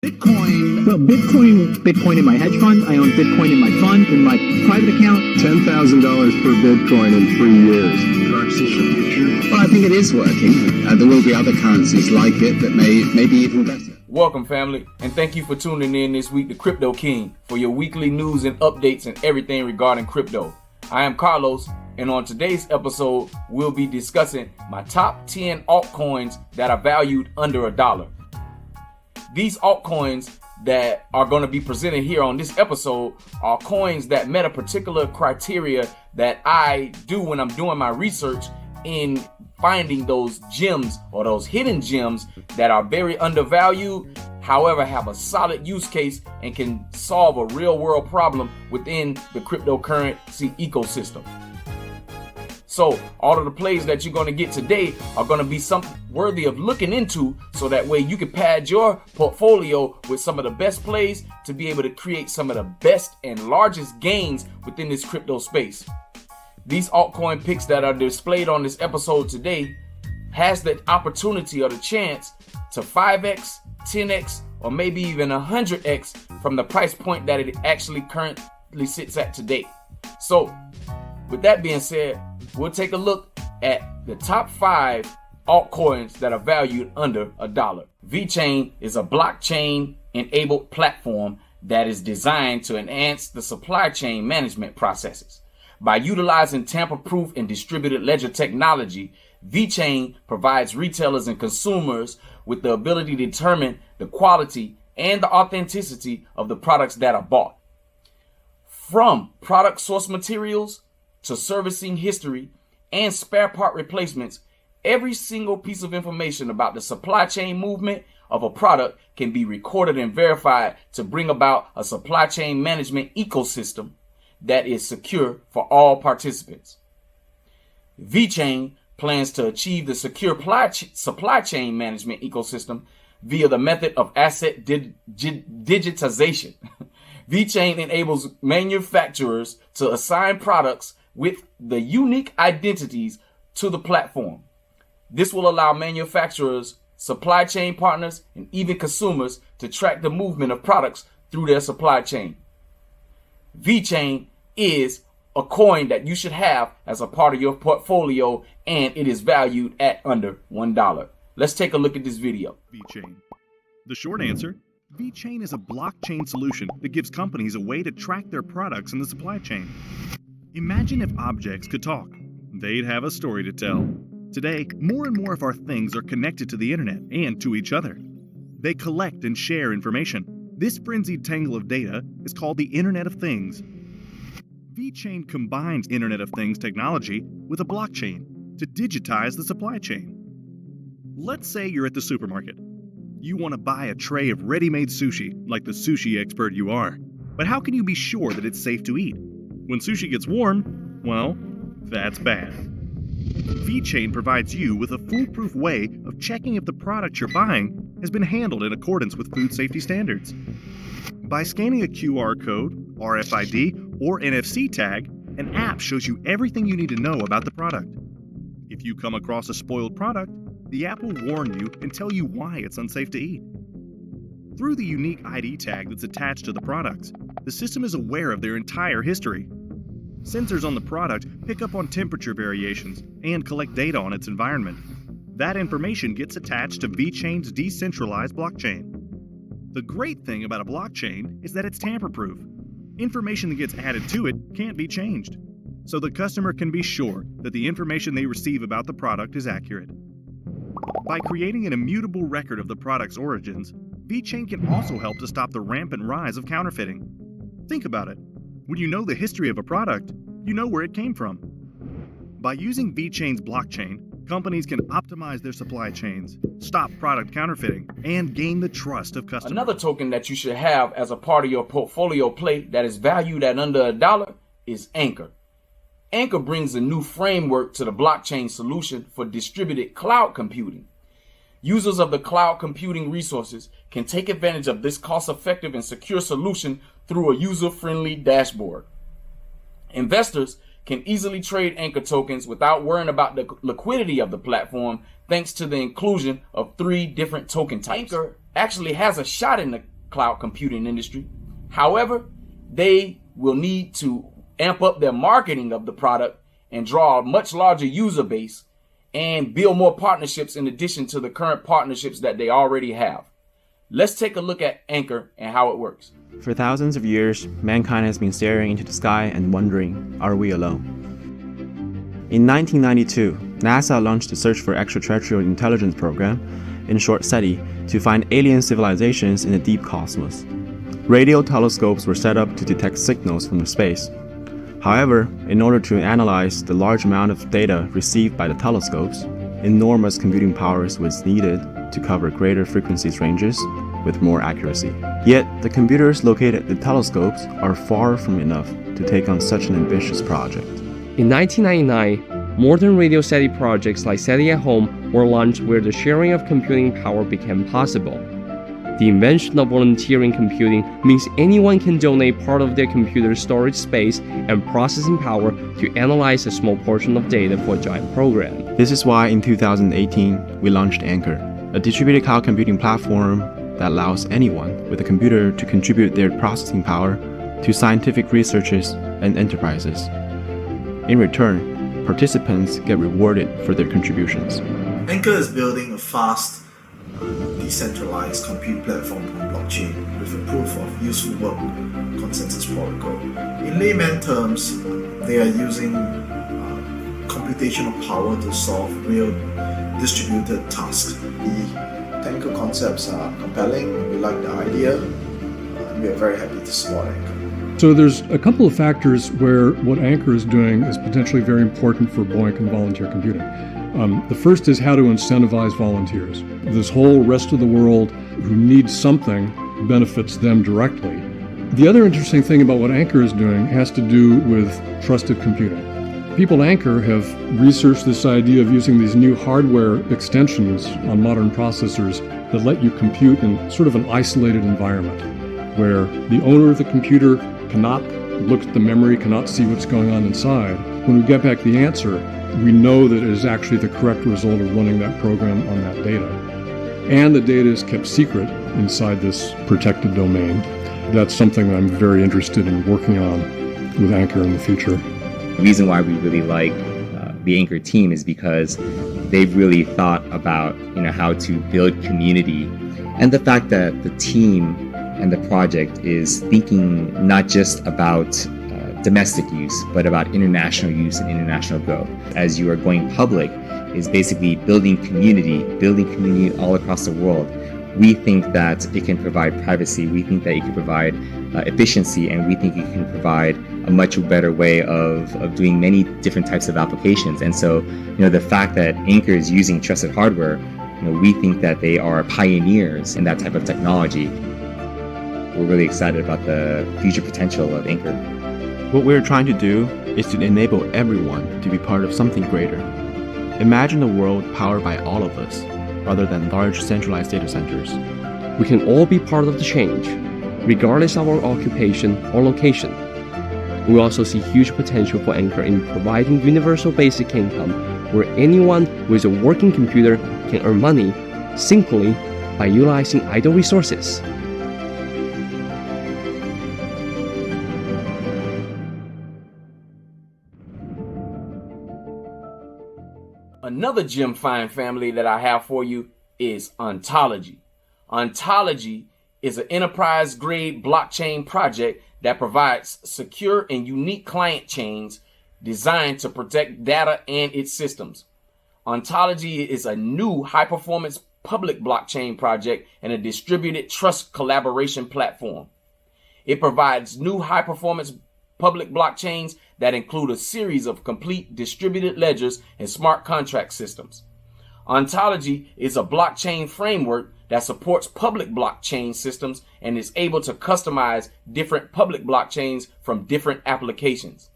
Bitcoin. Well, Bitcoin in my hedge fund. I own Bitcoin in my fund, in my private account. $10,000 per Bitcoin in 3 years. Currency of the future. Well, I think it is working. There will be other currencies like it that may be even better. Welcome, family, and thank you for tuning in this week to Crypto King for your weekly news and updates and everything regarding crypto. I am Carlos, and on today's episode, we'll be discussing my top 10 altcoins that are valued under $1. These altcoins that are going to be presented here on this episode are coins that met a particular criteria that I do when I'm doing my research in finding those gems or those hidden gems that are very undervalued, however have a solid use case and can solve a real world problem within the cryptocurrency ecosystem. So all of the plays that you're going to get today are going to be something worthy of looking into, so that way you can pad your portfolio with some of the best plays to be able to create some of the best and largest gains within this crypto space. These altcoin picks that are displayed on this episode today has the opportunity or the chance to 5x, 10x, or maybe even 100x from the price point that it actually currently sits at today. So with that being said, we'll take a look at the top 5 altcoins that are valued under $1. VeChain is a blockchain-enabled platform that is designed to enhance the supply chain management processes. By utilizing tamper-proof and distributed ledger technology, VeChain provides retailers and consumers with the ability to determine the quality and the authenticity of the products that are bought. From product source materials to servicing history and spare part replacements, every single piece of information about the supply chain movement of a product can be recorded and verified to bring about a supply chain management ecosystem that is secure for all participants. VeChain plans to achieve the secure supply chain management ecosystem via the method of asset digitization. VeChain enables manufacturers to assign products with the unique identities to the platform. This will allow manufacturers, supply chain partners, and even consumers to track the movement of products through their supply chain. VeChain is a coin that you should have as a part of your portfolio, and it is valued at under $1. Let's take a look at this video. VeChain. The short answer, VeChain is a blockchain solution that gives companies a way to track their products in the supply chain. Imagine if objects could talk. They'd have a story to tell. Today, more and more of our things are connected to the internet and to each other. They collect and share information. This frenzied tangle of data is called the Internet of Things. VeChain combines Internet of Things technology with a blockchain to digitize the supply chain. Let's say you're at the supermarket. You want to buy a tray of ready-made sushi, like the sushi expert you are. But how can you be sure that it's safe to eat? When sushi gets warm, well, that's bad. VeChain provides you with a foolproof way of checking if the product you're buying has been handled in accordance with food safety standards. By scanning a QR code, RFID, or NFC tag, an app shows you everything you need to know about the product. If you come across a spoiled product, the app will warn you and tell you why it's unsafe to eat. Through the unique ID tag that's attached to the products, the system is aware of their entire history. Sensors on the product pick up on temperature variations and collect data on its environment. That information gets attached to VeChain's decentralized blockchain. The great thing about a blockchain is that it's tamper-proof. Information that gets added to it can't be changed, so the customer can be sure that the information they receive about the product is accurate. By creating an immutable record of the product's origins, VeChain can also help to stop the rampant rise of counterfeiting. Think about it. When you know the history of a product, you know where it came from. By using VeChain's blockchain, companies can optimize their supply chains, stop product counterfeiting, and gain the trust of customers. Another token that you should have as a part of your portfolio play that is valued at under $1 is Anchor. Anchor brings a new framework to the blockchain solution for distributed cloud computing. Users of the cloud computing resources can take advantage of this cost-effective and secure solution through a user-friendly dashboard. Investors can easily trade Anchor tokens without worrying about the liquidity of the platform, thanks to the inclusion of 3 different token types. Anchor actually has a shot in the cloud computing industry. However, they will need to amp up their marketing of the product and draw a much larger user base and build more partnerships in addition to the current partnerships that they already have. Let's take a look at Anchor and how it works. For thousands of years, mankind has been staring into the sky and wondering, are we alone? In 1992, NASA launched the Search for Extraterrestrial Intelligence program, in short SETI, to find alien civilizations in the deep cosmos. Radio telescopes were set up to detect signals from space. However, in order to analyze the large amount of data received by the telescopes, enormous computing powers was needed to cover greater frequencies ranges with more accuracy. Yet, the computers located at the telescopes are far from enough to take on such an ambitious project. In 1999, modern radio SETI projects like SETI at Home were launched where the sharing of computing power became possible. The invention of volunteering computing means anyone can donate part of their computer's storage space and processing power to analyze a small portion of data for a giant program. This is why in 2018, we launched Anchor, a distributed cloud computing platform that allows anyone with a computer to contribute their processing power to scientific researches and enterprises. In return, participants get rewarded for their contributions. Anchor is building a fast, decentralized compute platform on blockchain with a proof of useful work consensus protocol. In layman terms, they are using computational power to solve real distributed tasks. The technical concepts are compelling, we like the idea, and we are very happy to support Anchor. So there's a couple of factors where what Anchor is doing is potentially very important for BOINC and volunteer computing. The first is how to incentivize volunteers. This whole rest of the world who needs something benefits them directly. The other interesting thing about what Anchor is doing has to do with trusted computing. People at Anchor have researched this idea of using these new hardware extensions on modern processors that let you compute in sort of an isolated environment, where the owner of the computer cannot look at the memory, cannot see what's going on inside. When we get back the answer, we know that it is actually the correct result of running that program on that data. And the data is kept secret inside this protected domain. That's something I'm very interested in working on with Anchor in the future. The reason why we really like the Anchor team is because they've really thought about how to build community, and the fact that the team and the project is thinking not just about domestic use, but about international use and international growth. As you are going public, is basically building community all across the world. We think that it can provide privacy, we think that it can provide efficiency, and we think it can provide a much better way of doing many different types of applications. And so, the fact that Anchor is using trusted hardware, we think that they are pioneers in that type of technology. We're really excited about the future potential of Anchor. What we're trying to do is to enable everyone to be part of something greater. Imagine a world powered by all of us, rather than large centralized data centers. We can all be part of the change, regardless of our occupation or location. We also see huge potential for Anchor in providing universal basic income, where anyone with a working computer can earn money simply by utilizing idle resources. Another Jim Fine family that I have for you is Ontology. Ontology is an enterprise-grade blockchain project that provides secure and unique client chains designed to protect data and its systems. Ontology is a new high-performance public blockchain project and a distributed trust collaboration platform. It provides new high-performance public blockchains that include a series of complete distributed ledgers and smart contract systems. Ontology is a blockchain framework that supports public blockchain systems and is able to customize different public blockchains from different applications.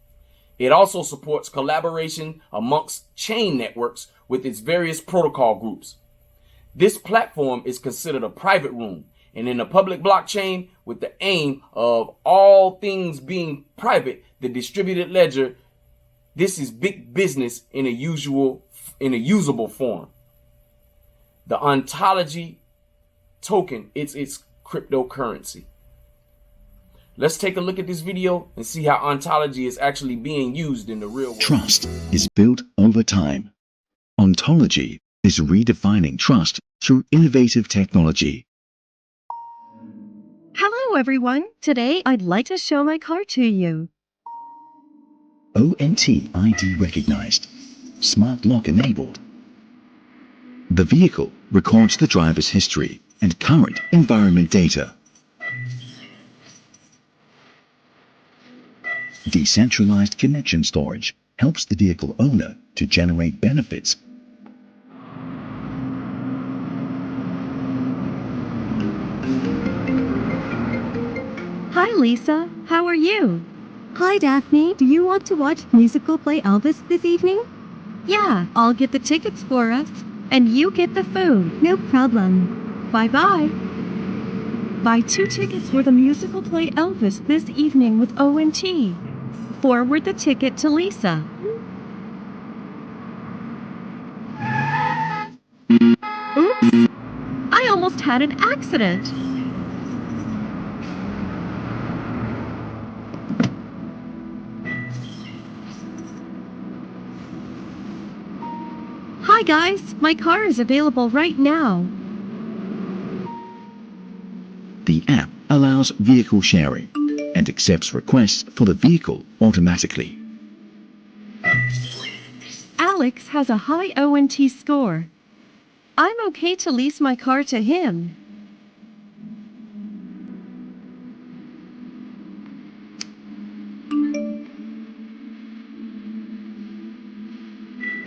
It also supports collaboration amongst chain networks with its various protocol groups. This platform is considered a private room, and in a public blockchain, with the aim of all things being private, the distributed ledger, this is big business in a usable form. The Ontology token, it's cryptocurrency. Let's take a look at this video and see how ontology is actually being used in the real world. Trust is built over time. Ontology is redefining trust through innovative technology. Hello everyone, today I'd like to show my car to you. ONT ID recognized. Smart lock enabled. The vehicle records the driver's history and current environment data. Decentralized connection storage helps the vehicle owner to generate benefits. Hi Lisa, how are you? Hi Daphne, do you want to watch musical play Elvis this evening? Yeah, I'll get the tickets for us, and you get the food. No problem. Bye-bye. Buy 2 tickets for the musical play Elvis this evening with ONT. Forward the ticket to Lisa. Oops! I almost had an accident. Hi guys, my car is available right now. The app allows vehicle sharing and accepts requests for the vehicle automatically. Alex has a high ONT score. I'm okay to lease my car to him.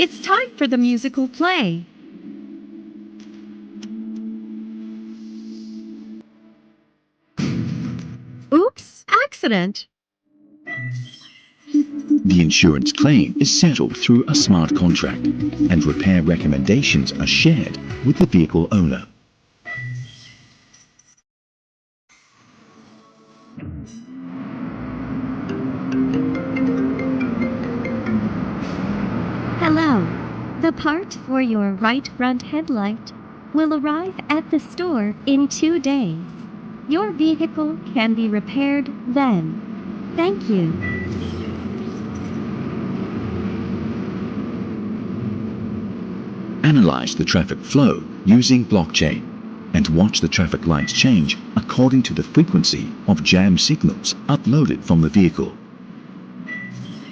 It's time for the musical play. Oops, accident. The insurance claim is settled through a smart contract, and repair recommendations are shared with the vehicle owner. Hello. The part for your right front headlight will arrive at the store in 2 days. Your vehicle can be repaired then. Thank you. Analyze the traffic flow using blockchain and watch the traffic lights change according to the frequency of jam signals uploaded from the vehicle.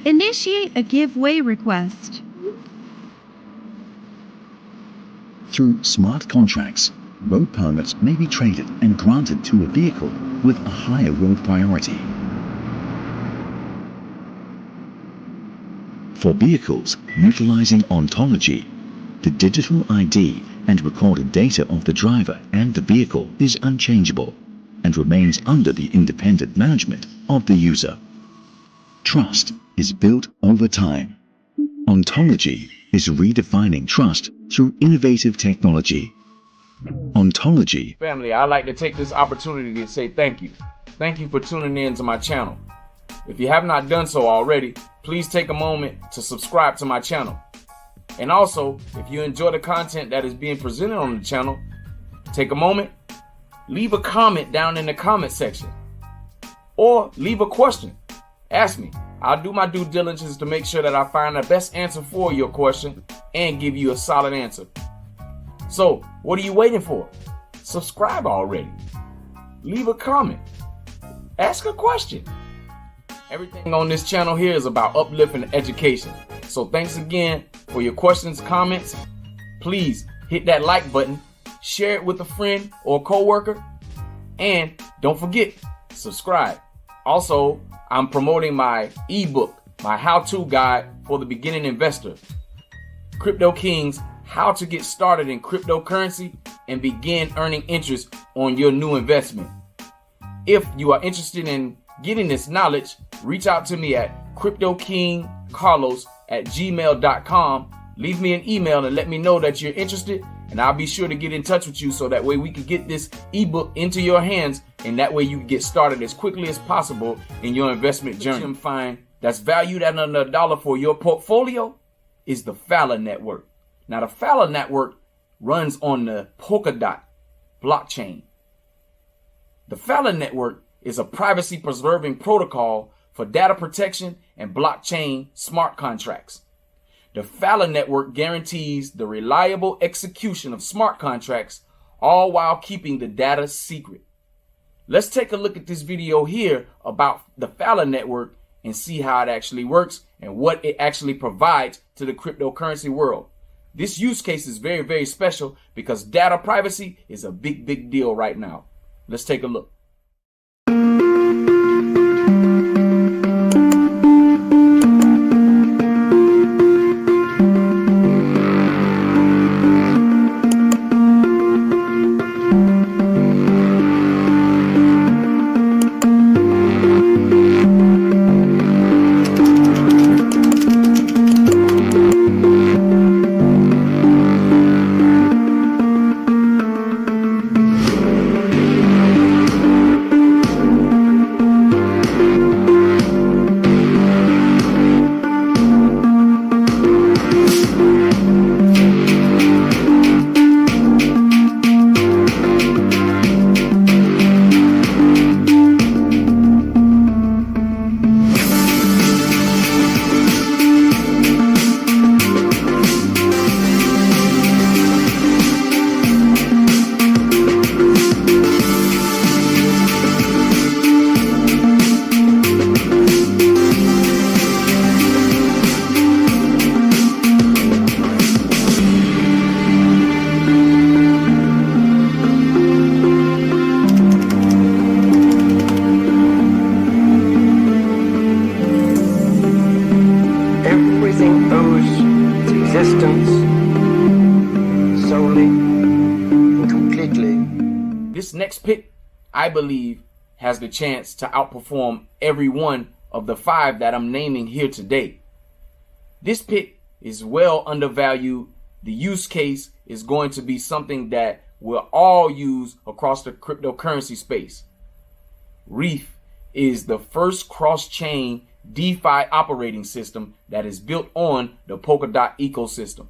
Initiate a giveaway request. Through smart contracts, road permits may be traded and granted to a vehicle with a higher road priority. For vehicles utilizing ontology, the digital ID and recorded data of the driver and the vehicle is unchangeable and remains under the independent management of the user. Trust is built over time. Ontology is redefining trust through innovative technology. Ontology. Family, I'd like to take this opportunity to say thank you. Thank you for tuning in to my channel. If you have not done so already, please take a moment to subscribe to my channel. And also, if you enjoy the content that is being presented on the channel, take a moment, leave a comment down in the comment section, or leave a question. Ask me. I'll do my due diligence to make sure that I find the best answer for your question and give you a solid answer. So, what are you waiting for? Subscribe already. Leave a comment. Ask a question. Everything on this channel here is about uplifting education. So thanks again for your questions, comments. Please hit that like button, share it with a friend or coworker, and don't forget, subscribe. Also, I'm promoting my ebook, my how-to guide for the beginning investor. Crypto Kings, how to get started in cryptocurrency and begin earning interest on your new investment. If you are interested in getting this knowledge, reach out to me at cryptokingcarlos@gmail.com. Leave me an email and let me know that you're interested, and I'll be sure to get in touch with you so that way we can get this ebook into your hands, and that way you can get started as quickly as possible in your investment journey. Find that's valued at under $1 for your portfolio is the Fowler Network. Now the Fowler Network runs on the Polkadot blockchain. The Fala network is a privacy-preserving protocol for data protection and blockchain smart contracts. The Fala network guarantees the reliable execution of smart contracts, all while keeping the data secret. Let's take a look at this video here about the Fala network and see how it actually works and what it actually provides to the cryptocurrency world. This use case is very, very special because data privacy is a big, big deal right now. Let's take a look. Everything owes its existence solely and completely. This next pick, I believe, has the chance to outperform every one of the 5 that I'm naming here today. This pick is well undervalued. The use case is going to be something that we'll all use across the cryptocurrency space. Reef is the first cross-chain DeFi operating system that is built on the Polkadot ecosystem.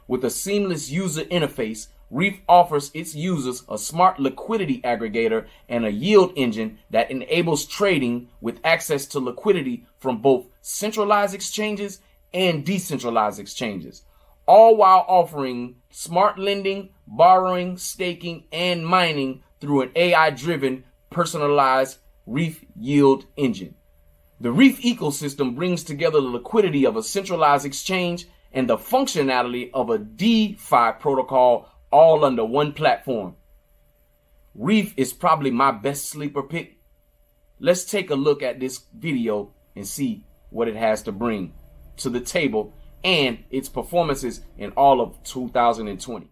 With a seamless user interface, Reef offers its users a smart liquidity aggregator and a yield engine that enables trading with access to liquidity from both centralized exchanges and decentralized exchanges, all while offering smart lending, borrowing, staking, and mining through an AI-driven, personalized Reef yield engine. The Reef ecosystem brings together the liquidity of a centralized exchange and the functionality of a DeFi protocol all under one platform. Reef is probably my best sleeper pick. Let's take a look at this video and see what it has to bring to the table and its performances in all of 2020.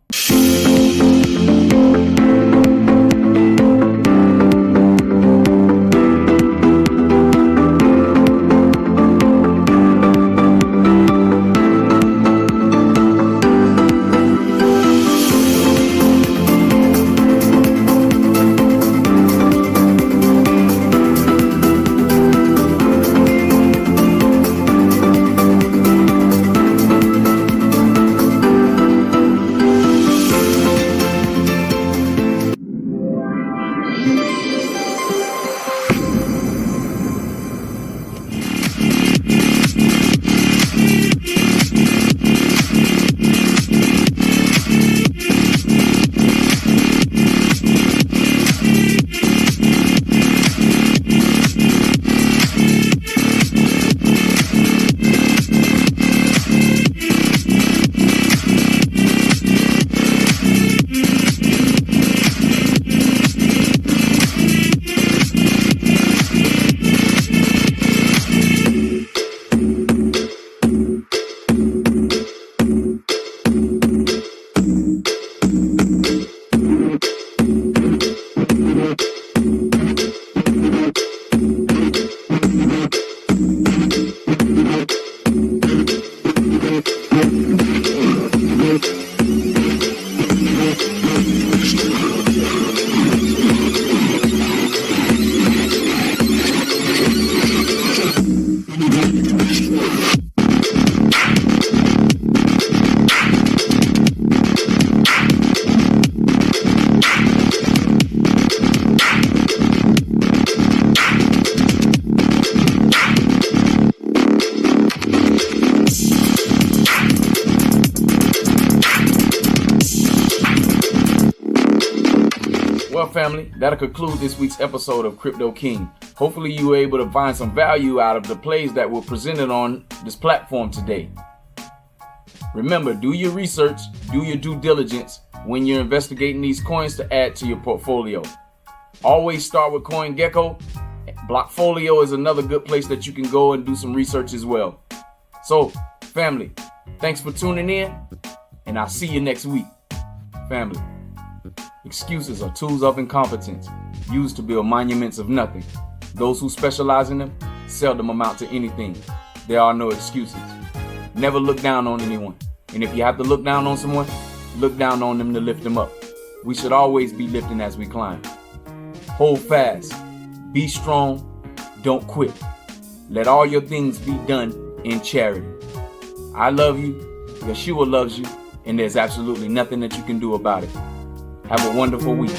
family, that'll conclude this week's episode of Crypto King. Hopefully you were able to find some value out of the plays that were presented on this platform today. Remember, do your research, do your due diligence when you're investigating these coins to add to your portfolio. Always start with CoinGecko. Blockfolio is another good place that you can go and do some research as well. So, family, thanks for tuning in, and I'll see you next week. Family, excuses are tools of incompetence used to build monuments of nothing. Those who specialize in them seldom amount to anything. There are no excuses. Never look down on anyone. And if you have to look down on someone, look down on them to lift them up. We should always be lifting as we climb. Hold fast. Be strong. Don't quit. Let all your things be done in charity. I love you. Yeshua loves you. And there's absolutely nothing that you can do about it. Have a wonderful week.